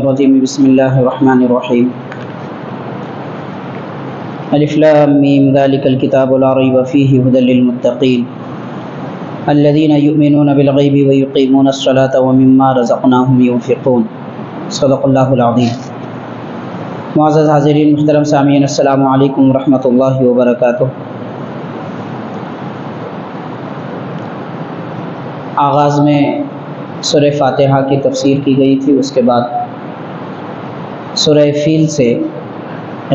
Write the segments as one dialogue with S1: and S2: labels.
S1: الرجيم بسم الله الرحمن الرحيم الف لام میم ذلك الكتاب لا ريب فيه هدى للمتقين الذين يؤمنون بالغيب ويقيمون الصلاة ومما رزقناهم ينفقون صدق اللہ العظیم۔ معزز حاضرین محترم سامعین، السلام علیکم ورحمۃ اللہ وبرکاتہ۔ آغاز میں سورہ فاتحہ کی تفسیر کی گئی تھی، اس کے بعد سورہ فیل سے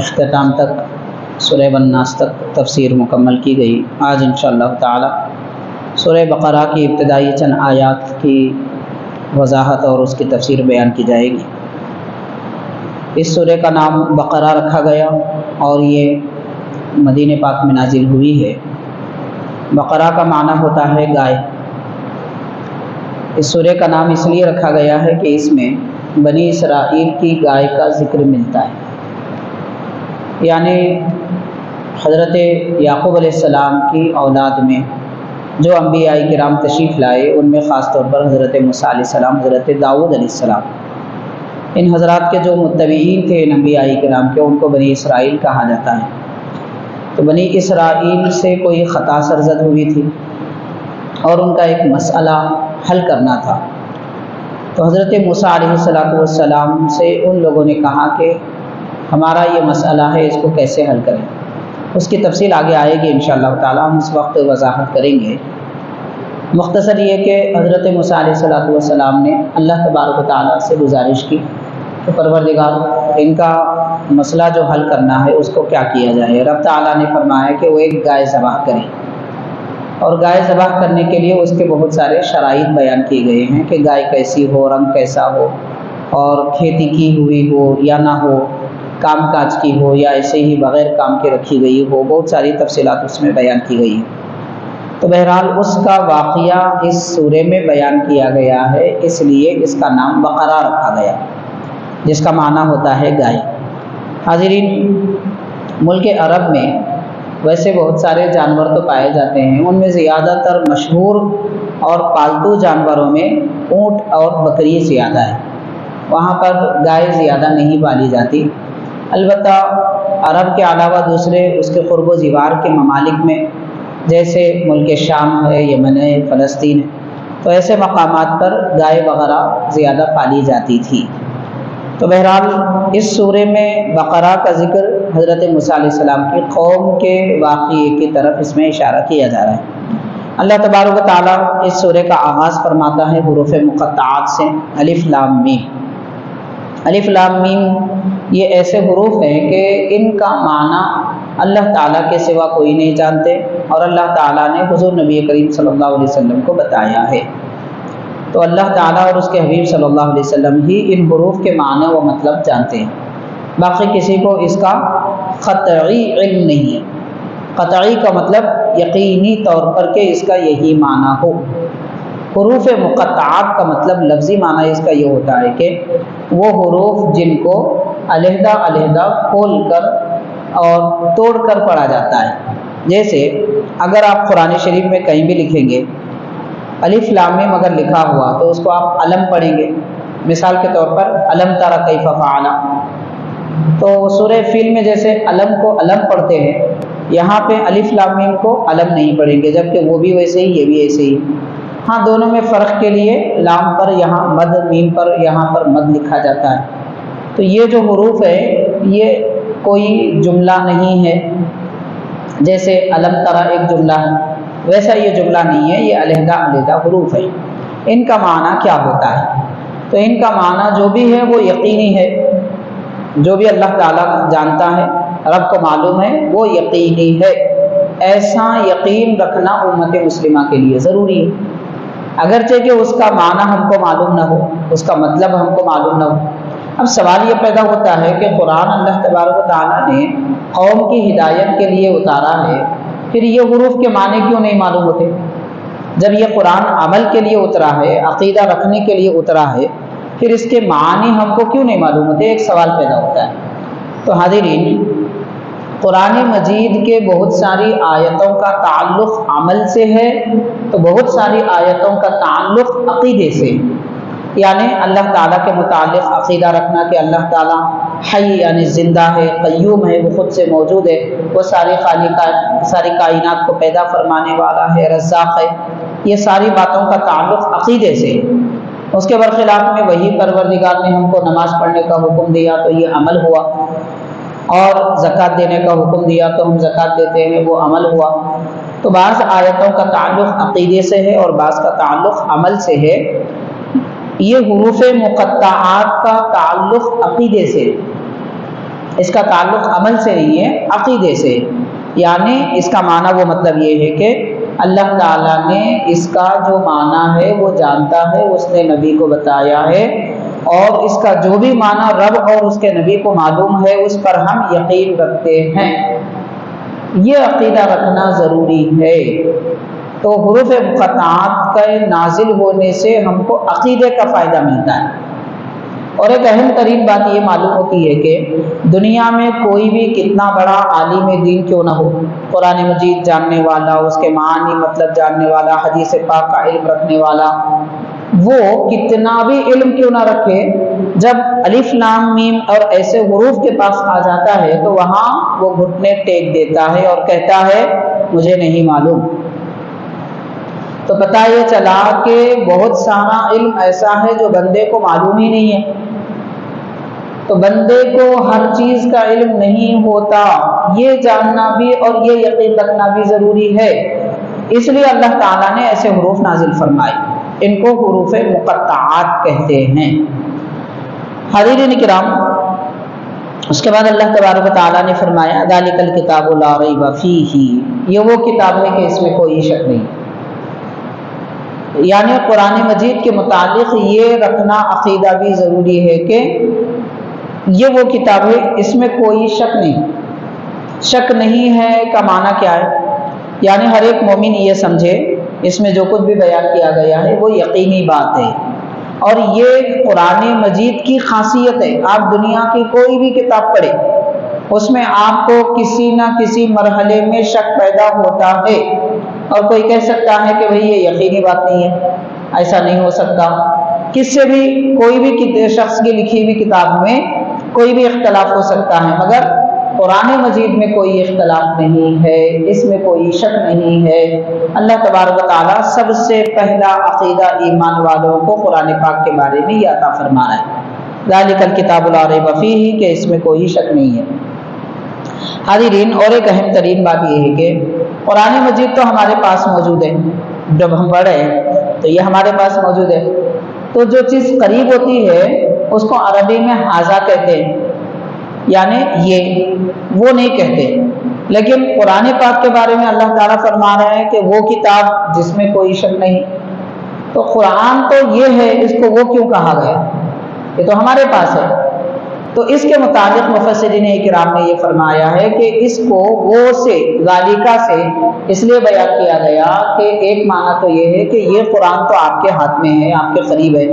S1: اختتام تک سورہ والناس تک تفسیر مکمل کی گئی۔ آج انشاءاللہ تعالی سورہ بقرہ کی ابتدائی چند آیات کی وضاحت اور اس کی تفسیر بیان کی جائے گی۔ اس سورہ کا نام بقرہ رکھا گیا اور یہ مدینہ پاک میں نازل ہوئی ہے۔ بقرہ کا معنی ہوتا ہے گائے۔ اس سورہ کا نام اس لیے رکھا گیا ہے کہ اس میں بنی اسرائیل کی گائے کا ذکر ملتا ہے، یعنی حضرت یعقوب علیہ السلام کی اولاد میں جو انبیاء کرام تشریف لائے، ان میں خاص طور پر حضرت موسیٰ علیہ السلام، حضرت داؤد علیہ السلام، ان حضرات کے جو متبعین تھے ان انبیاء کرام کے، ان کو بنی اسرائیل کہا جاتا ہے۔ تو بنی اسرائیل سے کوئی خطا سرزد ہوئی تھی اور ان کا ایک مسئلہ حل کرنا تھا، تو حضرت موسیٰ علیہ السلام سے ان لوگوں نے کہا کہ ہمارا یہ مسئلہ ہے، اس کو کیسے حل کریں۔ اس کی تفصیل آگے آئے گی انشاءاللہ تعالی، ہم اس وقت وضاحت کریں گے۔ مختصر یہ کہ حضرت موسیٰ علیہ السلام نے اللہ تبارک و تعالیٰ سے گزارش کی کہ پروردگار، ان کا مسئلہ جو حل کرنا ہے اس کو کیا کیا جائے۔ رب تعالیٰ نے فرمایا کہ وہ ایک گائے ذبح کریں، اور گائے ذبح کرنے کے لیے اس کے بہت سارے شرائط بیان کیے گئے ہیں کہ گائے کیسی ہو، رنگ کیسا ہو، اور کھیتی کی ہوئی ہو یا نہ ہو، کام کاج کی ہو یا ایسے ہی بغیر کام کے رکھی گئی ہو، بہت ساری تفصیلات اس میں بیان کی گئی ہیں۔ تو بہرحال اس کا واقعہ اس سورہ میں بیان کیا گیا ہے، اس لیے اس کا نام بقرہ رکھا گیا، جس کا معنی ہوتا ہے گائے۔ حاضرین، ملک عرب میں ویسے بہت سارے جانور تو پائے جاتے ہیں، ان میں زیادہ تر مشہور اور پالتو جانوروں میں اونٹ اور بکری زیادہ ہے، وہاں پر گائے زیادہ نہیں پالی جاتی۔ البتہ عرب کے علاوہ دوسرے اس کے قرب و جوار کے ممالک میں، جیسے ملک شام ہے، یمن ہے، فلسطین ہے، تو ایسے مقامات پر گائے وغیرہ زیادہ پالی جاتی تھی۔ تو بہرحال اس سورہ میں بقرہ کا ذکر حضرت موسیٰ علیہ السلام کی قوم کے واقعے کی طرف اس میں اشارہ کیا جا رہا ہے۔ اللہ تبارک و تعالیٰ اس سورہ کا آغاز فرماتا ہے حروف مقطعات سے، الف لام میم۔ الف لام میم یہ ایسے حروف ہیں کہ ان کا معنی اللہ تعالیٰ کے سوا کوئی نہیں جانتے، اور اللہ تعالیٰ نے حضور نبی کریم صلی اللہ علیہ وسلم کو بتایا ہے۔ تو اللہ تعالیٰ اور اس کے حبیب صلی اللہ علیہ وسلم ہی ان حروف کے معنی و مطلب جانتے ہیں، باقی کسی کو اس کا قطعی علم نہیں ہے۔ قطعی کا مطلب یقینی طور پر کہ اس کا یہی معنی ہو۔ حروف مقطعات کا مطلب لفظی معنی اس کا یہ ہوتا ہے کہ وہ حروف جن کو علیحدہ علیحدہ کھول کر اور توڑ کر پڑھا جاتا ہے۔ جیسے اگر آپ قرآن شریف میں کہیں بھی لکھیں گے الف لام میم اگر لکھا ہوا تو اس کو آپ علم پڑھیں گے، مثال کے طور پر علم تر کیف فعل، تو سورہ فیل میں جیسے علم کو علم پڑھتے ہیں، یہاں پہ الف لام میم کو علم نہیں پڑھیں گے، جبکہ وہ بھی ویسے ہی، یہ بھی ایسے ہی۔ ہاں، دونوں میں فرق کے لیے لام پر یہاں مد، میم پر یہاں پر مد لکھا جاتا ہے۔ تو یہ جو حروف ہے یہ کوئی جملہ نہیں ہے، جیسے علم ترا ایک جملہ ہے، ویسا یہ جملہ نہیں ہے، یہ علیحدہ علیحدہ حروف ہے۔ ان کا معنی کیا ہوتا ہے؟ تو ان کا معنی جو بھی ہے وہ یقینی ہے، جو بھی اللہ تعالیٰ جانتا ہے، رب کو معلوم ہے، وہ یقینی ہے۔ ایسا یقین رکھنا امت مسلمہ کے لیے ضروری ہے، اگرچہ کہ اس کا معنی ہم کو معلوم نہ ہو، اس کا مطلب ہم کو معلوم نہ ہو۔ اب سوال یہ پیدا ہوتا ہے کہ قرآن اللہ تبارک و تعالیٰ نے قوم کی ہدایت کے لیے اتارا ہے، پھر یہ حروف کے معنی کیوں نہیں معلوم ہوتے؟ جب یہ قرآن عمل کے لیے اترا ہے، عقیدہ رکھنے کے لیے اترا ہے، پھر اس کے معنی ہم کو کیوں نہیں معلوم ہوتے؟ ایک سوال پیدا ہوتا ہے۔ تو حاضرین، قرآن مجید کے بہت ساری آیتوں کا تعلق عمل سے ہے، تو بہت ساری آیتوں کا تعلق عقیدے سے۔ یعنی اللہ تعالیٰ کے متعلق عقیدہ رکھنا کہ اللہ تعالیٰ حی یعنی زندہ ہے، قیوم ہے، وہ خود سے موجود ہے، وہ ساری کائنات کو پیدا فرمانے والا ہے، رزاق ہے، یہ ساری باتوں کا تعلق عقیدے سے۔ اس کے برخلاف میں وہی پروردگار نے ہم کو نماز پڑھنے کا حکم دیا تو یہ عمل ہوا، اور زکوٰۃ دینے کا حکم دیا تو ہم زکوٰۃ دیتے ہیں، وہ عمل ہوا۔ تو بعض آیتوں کا تعلق عقیدے سے ہے اور بعض کا تعلق عمل سے ہے۔ یہ حروف مقطعات کا تعلق عقیدے سے، اس کا تعلق عمل سے نہیں ہے، عقیدے سے، یعنی اس کا معنی وہ مطلب یہ ہے کہ اللہ تعالیٰ نے اس کا جو معنی ہے وہ جانتا ہے، اس نے نبی کو بتایا ہے، اور اس کا جو بھی معنی رب اور اس کے نبی کو معلوم ہے اس پر ہم یقین رکھتے ہیں۔ یہ عقیدہ رکھنا ضروری ہے۔ تو حروف مقطعات کے نازل ہونے سے ہم کو عقیدے کا فائدہ ملتا ہے۔ اور ایک اہم ترین بات یہ معلوم ہوتی ہے کہ دنیا میں کوئی بھی کتنا بڑا عالم دین کیوں نہ ہو، قرآن مجید جاننے والا، اس کے معنی مطلب جاننے والا، حدیث پاک کا علم رکھنے والا، وہ کتنا بھی علم کیوں نہ رکھے، جب الف لام میم اور ایسے حروف کے پاس آ جاتا ہے تو وہاں وہ گھٹنے ٹیک دیتا ہے اور کہتا ہے مجھے نہیں معلوم۔ تو پتہ یہ چلا کہ بہت سارا علم ایسا ہے جو بندے کو معلوم ہی نہیں ہے۔ تو بندے کو ہر چیز کا علم نہیں ہوتا، یہ جاننا بھی اور یہ یقین رکھنا بھی ضروری ہے۔ اس لیے اللہ تعالیٰ نے ایسے حروف نازل فرمائے، ان کو حروف مقطعات کہتے ہیں۔ حاضرین کرام، اس کے بعد اللہ تبارک و تعالیٰ نے فرمایا ذالک الکتاب لا ریب فیہ، یہ وہ کتاب ہے کہ اس میں کوئی شک نہیں۔ یعنی قرآن مجید کے متعلق یہ رکھنا عقیدہ بھی ضروری ہے کہ یہ وہ کتاب ہے، اس میں کوئی شک نہیں۔ شک نہیں ہے کا معنی کیا ہے؟ یعنی ہر ایک مومن یہ سمجھے اس میں جو کچھ بھی بیان کیا گیا ہے وہ یقینی بات ہے، اور یہ قرآن مجید کی خاصیت ہے۔ آپ دنیا کی کوئی بھی کتاب پڑھیں، اس میں آپ کو کسی نہ کسی مرحلے میں شک پیدا ہوتا ہے، اور کوئی کہہ سکتا ہے کہ بھئی یہ یقینی بات نہیں ہے، ایسا نہیں ہو سکتا۔ کس سے بھی کوئی بھی شخص کی لکھی ہوئی کتاب میں کوئی بھی اختلاف ہو سکتا ہے، مگر قرآن مجید میں کوئی اختلاف نہیں ہے، اس میں کوئی شک نہیں ہے۔ اللہ تبارک و تعالیٰ سب سے پہلا عقیدہ ایمان والوں کو قرآن پاک کے بارے میں یہ عطا فرما رہا ہے ذالک الکتاب لا ریب فیہ، کہ اس میں کوئی شک نہیں ہے۔ حاضرین، اور ایک اہم ترین بات یہ ہے کہ قرآن مجید تو ہمارے پاس موجود ہے، جب ہم پڑھ رہے ہیں تو یہ ہمارے پاس موجود ہے۔ تو جو چیز قریب ہوتی ہے اس کو عربی میں ھذا کہتے ہیں، یعنی یہ، وہ نہیں کہتے۔ لیکن قرآن پاک کے بارے میں اللہ تعالیٰ فرما رہا ہے کہ وہ کتاب جس میں کوئی شک نہیں۔ تو قرآن تو یہ ہے، اس کو وہ کیوں کہا گیا؟ یہ تو ہمارے پاس ہے۔ تو اس کے متعلق مفسرین کرام نے یہ فرمایا ہے کہ اس کو وہ سے ذالکہ سے اس لیے بیان کیا گیا کہ ایک معنی تو یہ ہے کہ یہ قرآن تو آپ کے ہاتھ میں ہے، آپ کے قریب ہے،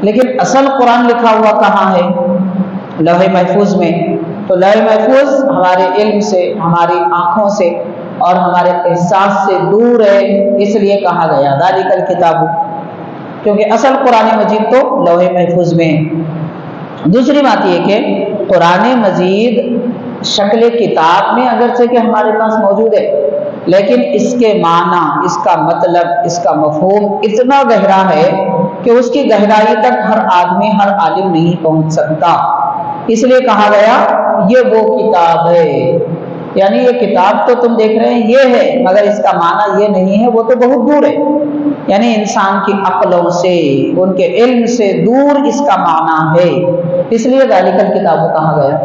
S1: لیکن اصل قرآن لکھا ہوا کہاں ہے؟ لوح محفوظ میں۔ تو لوح محفوظ ہمارے علم سے، ہماری آنکھوں سے اور ہمارے احساس سے دور ہے، اس لیے کہا گیا ذالک الکتاب، کیونکہ اصل قرآن مجید تو لوح محفوظ میں ہے۔ دوسری بات یہ کہ قرآن مجید شکل کتاب میں اگرچہ کہ ہمارے پاس موجود ہے، لیکن اس کے معنی، اس کا مطلب، اس کا مفہوم اتنا گہرا ہے کہ اس کی گہرائی تک ہر آدمی، ہر عالم نہیں پہنچ سکتا۔ اس لیے کہا گیا یہ وہ کتاب ہے، یعنی یہ کتاب تو تم دیکھ رہے ہیں یہ ہے، مگر اس کا معنی یہ نہیں ہے، وہ تو بہت دور ہے، یعنی انسان کی عقلوں سے، ان کے علم سے دور اس کا معنی ہے، اس لیے ذالک الکتاب کہا گیا۔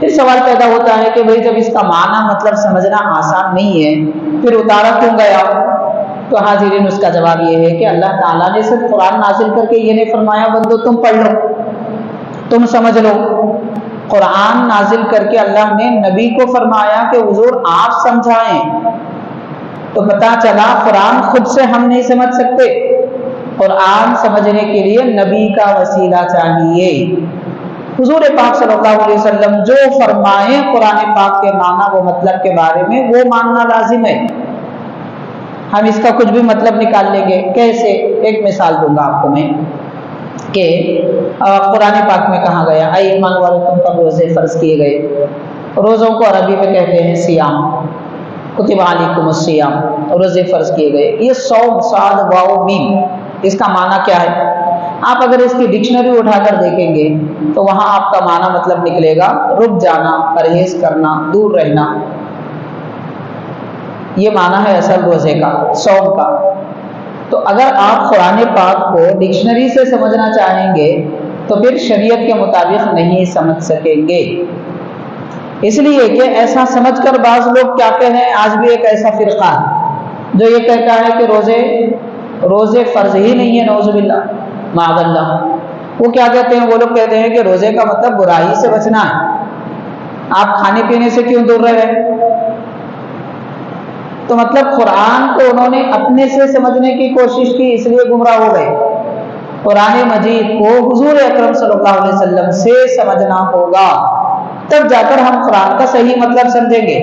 S1: پھر سوال پیدا ہوتا ہے کہ بھئی جب اس کا معنی مطلب سمجھنا آسان نہیں ہے، پھر اتارا کیوں گیا؟ تو حاضرین، اس کا جواب یہ ہے کہ اللہ تعالیٰ نے صرف قرآن نازل کر کے یہ نہیں فرمایا بندو تم پڑھ لو، تم سمجھ لو۔ قرآن نازل کر کے اللہ نے نبی کو فرمایا کہ حضور آپ سمجھائیں۔ تو پتہ چلا قرآن خود سے ہم نہیں سمجھ سکتے، قرآن سمجھنے کے لیے نبی کا وسیلہ چاہیے۔ حضور پاک صلی اللہ علیہ وسلم جو فرمائیں قرآن پاک کے معنی و مطلب کے بارے میں، وہ ماننا لازم ہے۔ ہم اس کا کچھ بھی مطلب نکال لیں گے، کیسے؟ ایک مثال دوں گا آپ کو میں۔ کہ قرآن پاک میں کہا گیا اے ایمان والو تم پر روزے فرض کیے گئے. روزوں کو عربی میں کہتے ہیں سیام. کتب علیکم الصیام، روزے فرض کیے گئے. یہ صوم صاد واو میم، اس کا معنی کیا ہے؟ آپ اگر اس کی ڈکشنری اٹھا کر دیکھیں گے تو وہاں آپ کا معنی مطلب نکلے گا رک جانا، پرہیز کرنا، دور رہنا. یہ معنی ہے اصل روزے کا، صوم کا. تو اگر آپ قرآن پاک کو ڈکشنری سے سمجھنا چاہیں گے تو پھر شریعت کے مطابق نہیں سمجھ سکیں گے. اس لیے کہ ایسا سمجھ کر بعض لوگ کیا کہہ رہے ہیں، آج بھی ایک ایسا فرقہ ہے جو یہ کہتا ہے کہ روزے فرض ہی نہیں ہے، نعوذ باللہ معاذ اللہ. وہ کیا کہتے ہیں؟ وہ لوگ کہتے ہیں کہ روزے کا مطلب برائی سے بچنا ہے. آپ کھانے پینے سے کیوں دور رہے؟ تو مطلب قرآن کو انہوں نے اپنے سے سمجھنے کی کوشش کی، اس لیے گمراہ ہو گئے. قرآن مجید کو حضور اکرم صلی اللہ علیہ وسلم سے سمجھنا ہوگا، تب جا کر ہم قرآن کا صحیح مطلب سمجھیں گے.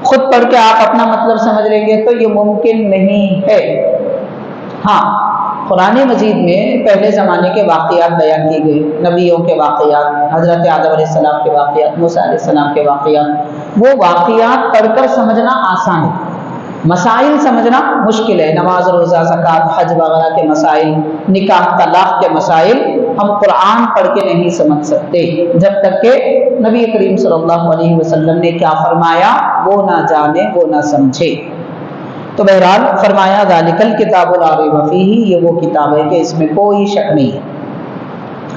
S1: خود پڑھ کے آپ اپنا مطلب سمجھ لیں گے تو یہ ممکن نہیں ہے. ہاں، قرآن مجید میں پہلے زمانے کے واقعات بیان کیے گئے، نبیوں کے واقعات، حضرت آدم علیہ السلام کے واقعات، موسیٰ علیہ السلام کے واقعات. وہ واقعات پڑھ کر سمجھنا آسان ہے، مسائل سمجھنا مشکل ہے. نماز، روزہ، زکوٰۃ، حج وغیرہ کے مسائل، نکاح طلاق کے مسائل ہم قرآن پڑھ کے نہیں سمجھ سکتے جب تک کہ نبی کریم صلی اللہ علیہ وسلم نے کیا فرمایا وہ نہ جانے، وہ نہ سمجھے. تو بہرحال فرمایا ذالک الکتاب لا ریب فیہ، یہ وہ کتاب ہے کہ اس میں کوئی شک نہیں ہے.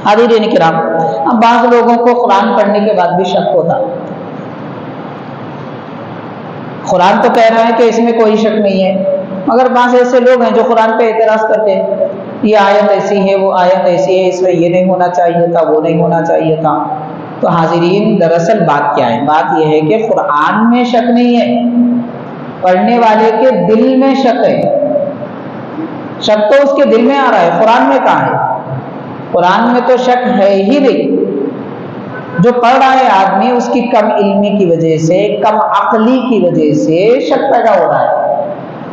S1: حاضرین کرام، اب بعض لوگوں کو قرآن پڑھنے کے بعد بھی شک ہوتا. قرآن تو کہہ رہا ہے کہ اس میں کوئی شک نہیں ہے، مگر بعض ایسے لوگ ہیں جو قرآن پہ اعتراض کرتے ہیں، یہ آیت ایسی ہے، وہ آیت ایسی ہے، اس میں یہ نہیں ہونا چاہیے تھا، وہ نہیں ہونا چاہیے تھا. تو حاضرین، دراصل بات کیا ہے؟ بات یہ ہے کہ قرآن میں شک نہیں ہے، پڑھنے والے کے دل میں شک ہے. شک تو اس کے دل میں آ رہا ہے، قرآن میں کہاں ہے؟ قرآن میں تو شک ہے ہی نہیں. جو پڑھ رہا ہے آدمی، اس کی کم علمی کی وجہ سے، کم عقلی کی وجہ سے شک پیدا ہو رہا ہے.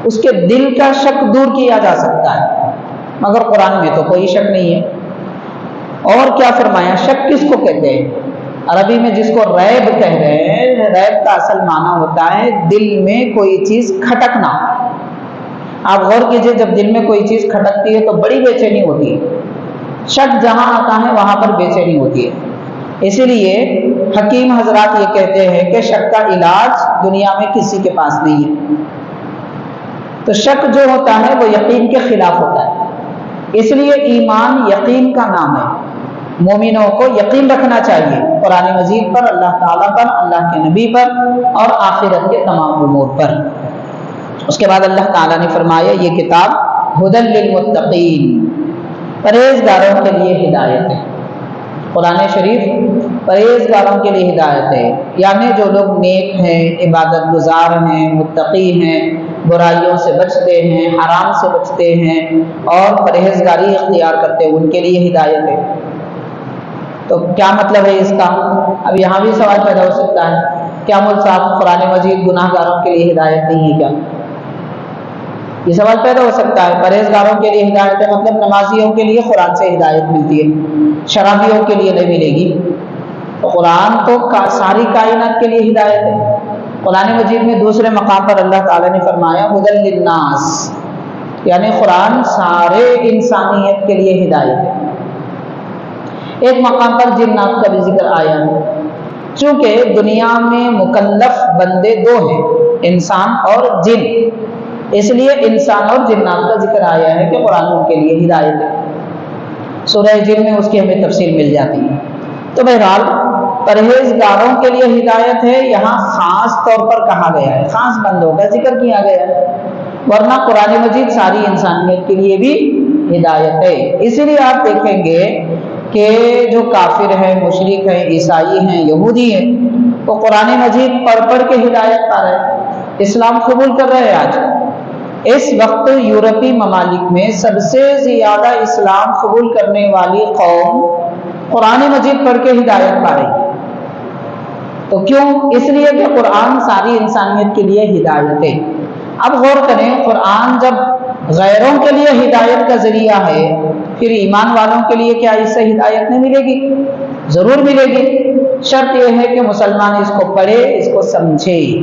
S1: اس کے دل کا شک دور کیا جا سکتا ہے، مگر قرآن میں تو کوئی شک نہیں ہے. اور کیا فرمایا؟ شک کس کو کہتے ہیں؟ عربی میں جس کو ریب کہہ رہے ہیں، ریب کا اصل معنی ہوتا ہے دل میں کوئی چیز کھٹکنا. آپ غور کیجئے، جب دل میں کوئی چیز کھٹکتی ہے تو بڑی بے چینی ہوتی ہے. شک جہاں آتا ہے وہاں پر بے چینی ہوتی ہے. اسی لیے حکیم حضرات یہ کہتے ہیں کہ شک کا علاج دنیا میں کسی کے پاس نہیں ہے. تو شک جو ہوتا ہے وہ یقین کے خلاف ہوتا ہے. اس لیے ایمان یقین کا نام ہے. مومنوں کو یقین رکھنا چاہیے قرآن مجید پر، اللہ تعالیٰ پر، اللہ کے نبی پر، اور آخرت کے تمام امور پر. اس کے بعد اللہ تعالیٰ نے فرمایا یہ کتاب ھدی للمتقین، پرہیزگاروں کے لیے ہدایت ہے. قرآن شریف پرہیزگاروں کے لیے ہدایت ہے، یعنی جو لوگ نیک ہیں، عبادت گزار ہیں، متقی ہیں، برائیوں سے بچتے ہیں، حرام سے بچتے ہیں اور پرہیزگاری اختیار کرتے ہیں، ان کے لیے ہدایت ہے. تو کیا مطلب ہے اس کا؟ اب یہاں بھی سوال پیدا ہو سکتا ہے، کیا مول صاحب قرآن مجید گناہ گاروں کے لیے ہدایت نہیں ہے کیا؟ یہ سوال پیدا ہو سکتا ہے. پرہیزگاروں کے لیے ہدایت ہے مطلب نمازیوں کے لیے قرآن سے ہدایت ملتی ہے، شرابیوں کے لیے نہیں ملے گی. تو قرآن تو ساری کائنات کے لیے ہدایت ہے. قرآن مجید میں دوسرے مقام پر اللہ تعالیٰ نے فرمایا ھدی للناس، یعنی قرآن سارے انسانیت کے لیے ہدایت ہے. ایک مقام پر جنات کا بھی ذکر آیا ہے. چونکہ دنیا میں مکلف بندے دو ہیں، انسان اور جن، اس لیے انسان اور جنات کا ذکر آیا ہے کہ قرآن ان کے لیے ہدایت ہے. سورہ جن میں اس کی ہمیں تفصیل مل جاتی ہے. تو بہرحال پرہیزگاروں کے لیے ہدایت ہے، یہاں خاص طور پر کہا گیا ہے، خاص بندوں کا ذکر کیا گیا ہے، ورنہ قرآن مجید ساری انسانیت کے لیے بھی ہدایت ہے. اسی لیے آپ دیکھیں گے کہ جو کافر ہیں، مشرک ہیں، عیسائی ہیں، یہودی ہیں، وہ قرآن مجید پڑھ پڑھ کے ہدایت پا رہے ہیں، اسلام قبول کر رہے ہیں. آج اس وقت یورپی ممالک میں سب سے زیادہ اسلام قبول کرنے والی قوم قرآن مجید پڑھ کے ہدایت پا رہی ہے. تو کیوں؟ اس لیے کہ قرآن ساری انسانیت کے لیے ہدایت ہے. اب غور کریں، قرآن جب غیروں کے لیے ہدایت کا ذریعہ ہے پھر ایمان والوں کے لیے کیا اس سے ہدایت نہیں ملے گی؟ ضرور ملے گی۔ شرط یہ ہے کہ مسلمان اس کو پڑھے، اس کو سمجھے۔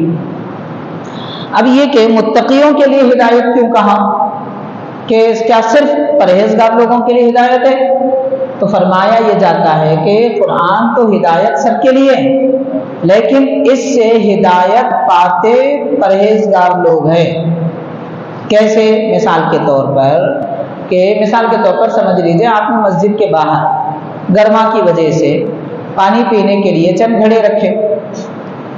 S1: اب یہ کہ متقیوں کے لیے ہدایت کیوں کہا؟ کہ کیا صرف پرہیزگار لوگوں کے لیے ہدایت ہے؟ تو فرمایا یہ جاتا ہے کہ قرآن تو ہدایت سب کے لیے ہے، لیکن اس سے ہدایت پاتے پرہیزگار لوگ ہیں۔ کیسے؟ مثال کے طور پر سمجھ لیجئے آپ نے مسجد کے باہر گرما کی وجہ سے پانی پینے کے لیے چند گھڑے رکھے،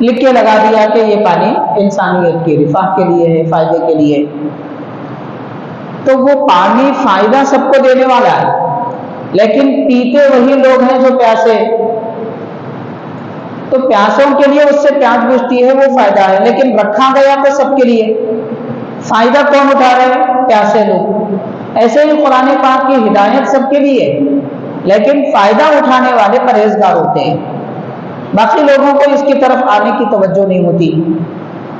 S1: لکھ کے لگا دیا کہ یہ پانی انسانیت کی رفاہ کے لیے ہے، فائدے کے لیے۔ تو وہ پانی فائدہ سب کو دینے والا ہے، لیکن پیتے وہی لوگ ہیں جو پیاسے۔ تو پیاسوں کے لیے اس سے پیاس بجھتی ہے، وہ فائدہ ہے، لیکن رکھا گیا تو سب کے لیے۔ فائدہ کون اٹھا رہے ہیں؟ پیاسے لوگ۔ ایسے ہی قرآن پاک کی ہدایت سب کے لیے، لیکن فائدہ اٹھانے والے پرہیزگار ہوتے ہیں، باقی لوگوں کو اس کی طرف آنے کی توجہ نہیں ہوتی۔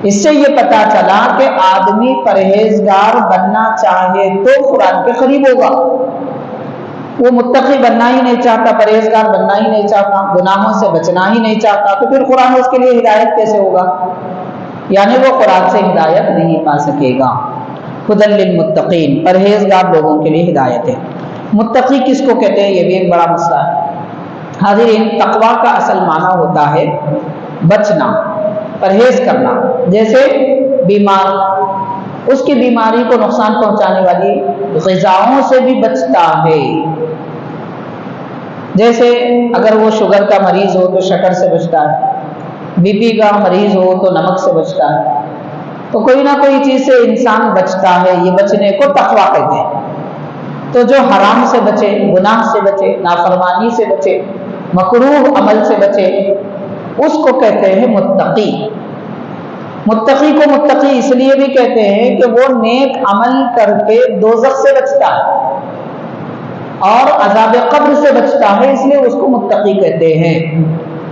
S1: اس سے یہ پتا چلا کہ آدمی پرہیزگار بننا چاہے تو قرآن کے قریب ہوگا۔ وہ متقی بننا ہی نہیں چاہتا، پرہیزگار بننا ہی نہیں چاہتا، گناہوں سے بچنا ہی نہیں چاہتا، تو پھر قرآن اس کے لیے ہدایت کیسے ہوگا؟ یعنی وہ قرآن سے ہدایت نہیں پا سکے گا۔ ہدی للمتقین، پرہیزگار لوگوں کے لیے ہدایت ہے۔ متقی کس کو کہتے ہیں؟ یہ بھی ایک بڑا مسئلہ ہے۔ حاضرین، تقویٰ کا اصل معنی ہوتا ہے بچنا، پرہیز کرنا۔ جیسے بیمار اس کی بیماری کو نقصان پہنچانے والی غذاؤں سے بھی بچتا ہے۔ جیسے اگر وہ شوگر کا مریض ہو تو شکر سے بچتا ہے، بی پی کا مریض ہو تو نمک سے بچتا ہے۔ تو کوئی نہ کوئی چیز سے انسان بچتا ہے، یہ بچنے کو تقویٰ کہتے ہیں۔ تو جو حرام سے بچے، گناہ سے بچے، نافرمانی سے بچے، مکروہ عمل سے بچے، اس کو کہتے ہیں متقی۔ متقی کو متقی اس لیے بھی کہتے ہیں کہ وہ نیک عمل کر کے دوزخ سے بچتا ہے اور عذاب قبر سے بچتا ہے، اس لیے اس کو متقی کہتے ہیں۔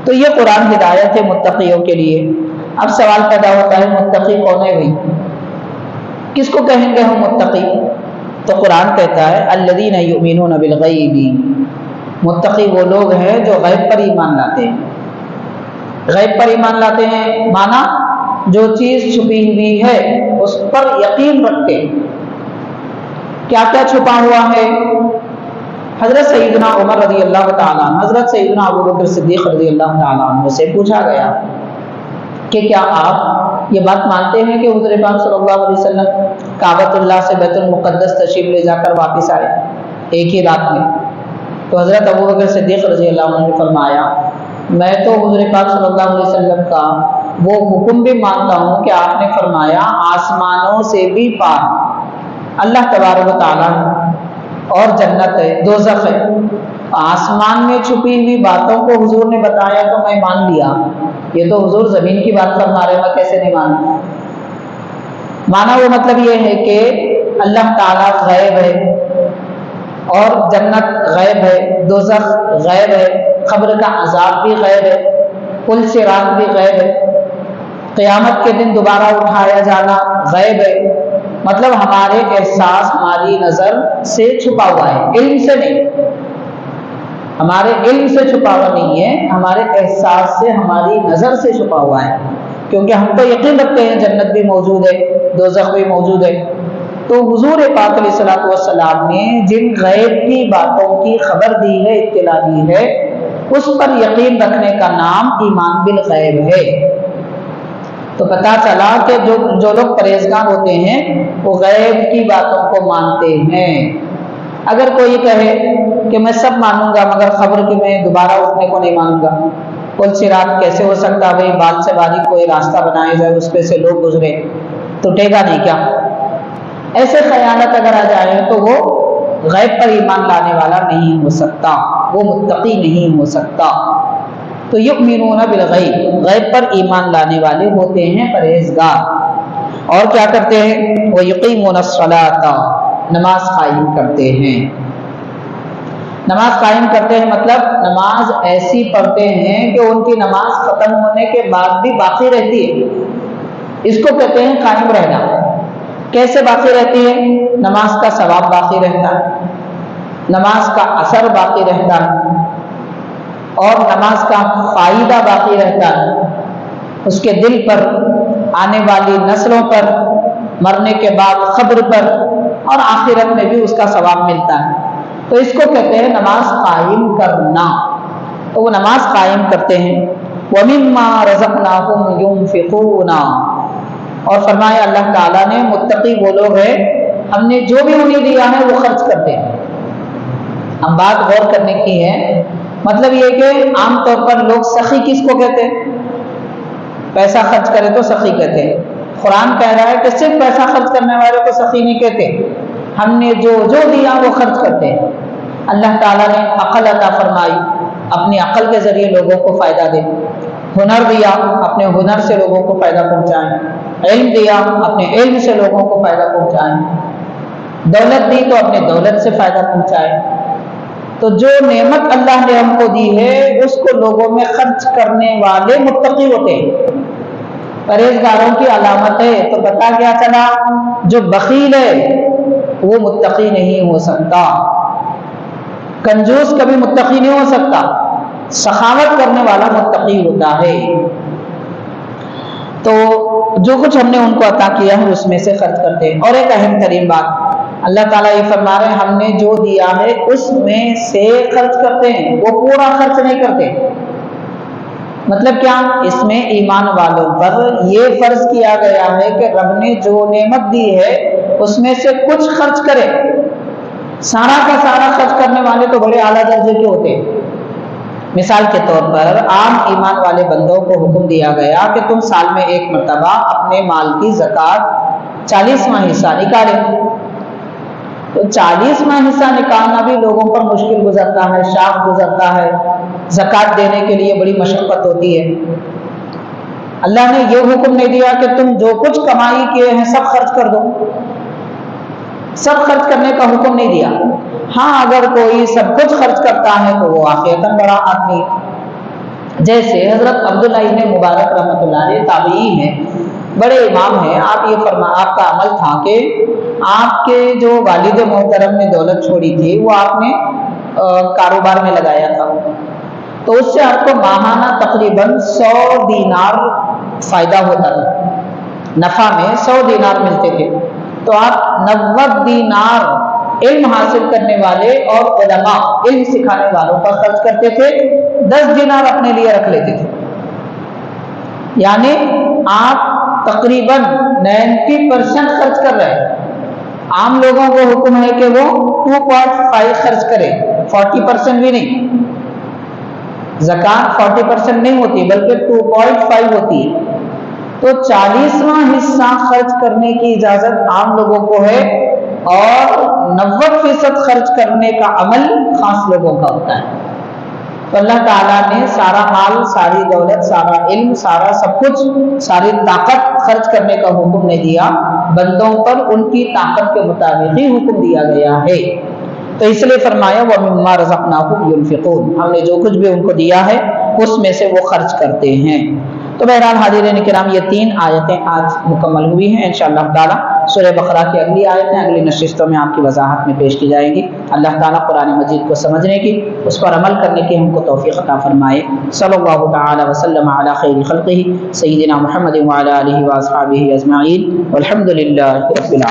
S1: تو یہ قرآن ہدایت ہے متقیوں کے لیے۔ اب سوال پیدا ہوتا ہے متقی کون ہے بھائی؟ کس کو کہیں گے ہم متقی؟ تو قرآن کہتا ہے الذین یؤمنون بالغیب، متقی وہ لوگ ہیں جو غیب پر ایمان لاتے ہیں۔ غیب پر ایمان لاتے ہیں مانا جو چیز چھپی ہوئی ہے اس پر یقین رکھتے ہیں۔ کیا کیا چھپا ہوا ہے؟ حضرت سیدنا عمر رضی اللہ تعالیٰ عنہ، حضرت سیدنا ابوبکر صدیق رضی اللہ تعالیٰ عنہ سے پوچھا گیا کہ کیا آپ یہ بات مانتے ہیں کہ حضور پاک صلی اللہ علیہ وسلم کعبۃ اللہ سے بیت المقدس تشریف لے جا کر واپس آئے ایک ہی رات میں؟ تو حضرت ابوبکر صدیق رضی اللہ عنہ نے فرمایا میں تو حضور پاک صلی اللہ علیہ وسلم کا وہ حکم بھی مانتا ہوں کہ آپ نے فرمایا آسمانوں سے بھی پار اللہ تبارک و تعالیٰ اور جنت ہے، دوزخ ہے، آسمان میں چھپی ہوئی باتوں کو حضور نے بتایا تو میں مان لیا۔ یہ تو حضور زمین کی بات فرما رہے، میں کیسے نہیں مانوں؟ مانا وہ مطلب یہ ہے کہ اللہ تعالیٰ غیب ہے اور جنت غیب ہے، دوزخ غیب ہے، قبر کا عذاب بھی غیب ہے، پل صراط بھی غیب ہے، قیامت کے دن دوبارہ اٹھایا جانا غیب ہے۔ مطلب ہمارے احساس ہماری نظر سے چھپا ہوا ہے، علم سے نہیں، ہمارے علم سے چھپا ہوا نہیں ہے، ہمارے احساس سے، ہماری نظر سے چھپا ہوا ہے، کیونکہ ہم تو یقین رکھتے ہیں جنت بھی موجود ہے، دوزخ بھی موجود ہے۔ تو حضور پاک علیہ الصلوۃ والسلام نے جن غیب کی باتوں کی خبر دی ہے، اطلاع دی ہے، اس پر یقین رکھنے کا نام ایمان بالغیب ہے۔ تو پتہ چلا کہ جو لوگ پرہیزگار ہوتے ہیں وہ غیب کی باتوں کو مانتے ہیں۔ اگر کوئی کہے کہ میں سب مانوں گا مگر قبر کے میں دوبارہ اٹھنے کو نہیں مانوں گا، پل صراط کیسے ہو سکتا بھائی، بال سے باریک کوئی راستہ بنایا جائے اس پہ سے لوگ گزرے، ٹوٹے گا نہیں کیا؟ ایسے خیالات اگر آ جائے تو وہ غیب پر ایمان لانے والا نہیں ہو سکتا، وہ متقی نہیں ہو سکتا۔ تو یؤمنون بالغیب، غیب پر ایمان لانے والے ہوتے ہیں پرہیزگار، اور کیا کرتے ہیں؟ وَيُقِيمُونَ الصَّلَاةَ، نماز قائم کرتے ہیں۔ نماز قائم کرتے ہیں مطلب نماز ایسی پڑھتے ہیں کہ ان کی نماز ختم ہونے کے بعد بھی باقی رہتی ہے، اس کو کہتے ہیں قائم رہنا۔ کیسے باقی رہتی ہے؟ نماز کا ثواب باقی رہتا ہے، نماز کا اثر باقی رہتا ہے اور نماز کا فائدہ باقی رہتا ہے، اس کے دل پر، آنے والی نسلوں پر، مرنے کے بعد قبر پر اور آخرت میں بھی اس کا ثواب ملتا ہے۔ تو اس کو کہتے ہیں نماز قائم کرنا۔ تو وہ نماز قائم کرتے ہیں۔ وَمِمَّا رَزَقْنَاهُمْ يُنْفِقُونَ، اور فرمایا اللہ تعالیٰ نے متقی وہ لوگ ہیں ہم نے جو بھی انہیں دیا ہے وہ خرچ کرتے ہیں۔ ہم بات غور کرنے کی ہے، مطلب یہ کہ عام طور پر لوگ سخی کس کو کہتے ہیں؟ پیسہ خرچ کرے تو سخی کہتے ہیں۔ قرآن کہہ رہا ہے کہ صرف پیسہ خرچ کرنے والے کو سخی نہیں کہتے، ہم نے جو دیا وہ خرچ کرتے ہیں۔ اللہ تعالیٰ نے عقل عطا فرمائی، اپنی عقل کے ذریعے لوگوں کو فائدہ دے، ہنر دیا، اپنے ہنر سے لوگوں کو فائدہ پہنچائیں، علم دیا، اپنے علم سے لوگوں کو فائدہ پہنچائیں، دولت دی تو اپنے دولت سے فائدہ پہنچائیں۔ تو جو نعمت اللہ نے ہم کو دی ہے اس کو لوگوں میں خرچ کرنے والے متقی ہوتے ہیں۔ پرہیزگاروں کی علامت ہے، تو پتہ کیا چلا جو بخیل ہے وہ متقی نہیں ہو سکتا، کنجوس کبھی متقی نہیں ہو سکتا، سخاوت کرنے والا متقی ہوتا ہے۔ تو جو کچھ ہم نے ان کو عطا کیا ہے اس میں سے خرچ کرتے ہیں۔ اور ایک اہم ترین بات اللہ تعالیٰ یہ فرما رہے ہیں ہم نے جو دیا ہے اس میں سے خرچ کرتے ہیں، وہ پورا خرچ نہیں کرتے۔ مطلب کیا؟ اس میں ایمان والوں پر یہ فرض کیا گیا ہے کہ رب نے جو نعمت دی ہے اس میں سے کچھ خرچ کرے۔ سارا کا سارا خرچ کرنے والے تو بڑے اعلیٰ درجے کے ہوتے ہیں۔ مثال کے طور پر عام ایمان والے بندوں کو حکم دیا گیا کہ تم سال میں ایک مرتبہ اپنے مال کی زکوٰۃ 40واں حصہ نکالیں۔ تو 40واں حصہ نکالنا بھی لوگوں پر مشکل گزرتا ہے، شاق گزرتا ہے، زکوٰۃ دینے کے لیے بڑی مشقت ہوتی ہے۔ اللہ نے یہ حکم نہیں دیا کہ تم جو کچھ کمائی کیے ہیں سب خرچ کر دو، سب خرچ کرنے کا حکم نہیں دیا۔ ہاں اگر کوئی سب کچھ خرچ کرتا ہے تو وہ واقعتاً بڑا آدمی، جیسے حضرت عبداللہ ابن مبارک رحمۃ اللہ علیہ تابعی ہیں، بڑے امام ہیں۔ آپ کا عمل تھا کہ آپ کے جو والد محترم نے دولت چھوڑی تھی وہ آپ نے کاروبار میں لگایا تھا، تو اس سے آپ کو ماہانہ تقریباً 100 دینار فائدہ ہوتا تھا، نفع میں 100 دینار ملتے تھے۔ تو آپ 90 دینار علم حاصل کرنے والے اور علماء علم سکھانے والوں پر خرچ کرتے تھے، 10 دینار اپنے لیے رکھ لیتے تھے۔ یعنی آپ تقریباً 90% خرچ کر رہے ہیں۔ عام لوگوں کو حکم ہے کہ وہ 2.5 خرچ کرے، 40% بھی نہیں۔ زکوٰۃ 40% نہیں ہوتی بلکہ 2.5 ہوتی ہے۔ تو 40واں حصہ خرچ کرنے کی اجازت عام لوگوں کو ہے، اور 90% خرچ کرنے کا عمل خاص لوگوں کا ہوتا ہے۔ تو اللہ تعالیٰ نے سارا مال، ساری دولت، سارا علم، سارا سب کچھ، ساری طاقت خرچ کرنے کا حکم نہیں دیا، بندوں پر ان کی طاقت کے مطابق ہی حکم دیا گیا ہے۔ تو اس لیے فرمایا وَمِمَّا رَزَقْنَاهُمْ يُنْفِقُونَ، ہم نے جو کچھ بھی ان کو دیا ہے اس میں سے وہ خرچ کرتے ہیں۔ تو بہرحال حاضرین کرام یہ 3 آیتیں آج مکمل ہوئی ہیں۔ انشاءاللہ تعالی سورہ بقرہ کی اگلی آیتیں اگلی نشستوں میں آپ کی وضاحت میں پیش کی جائیں گی۔ اللہ تعالیٰ قرآن مجید کو سمجھنے کی، اس پر عمل کرنے کی ہم کو توفیق عطا فرمائے۔ صلی اللہ تعالی وسلم علی خیر خلقہ سیدنا محمد وعلی آلہ واصحابہ اجمعین والحمد للہ رب العالمین۔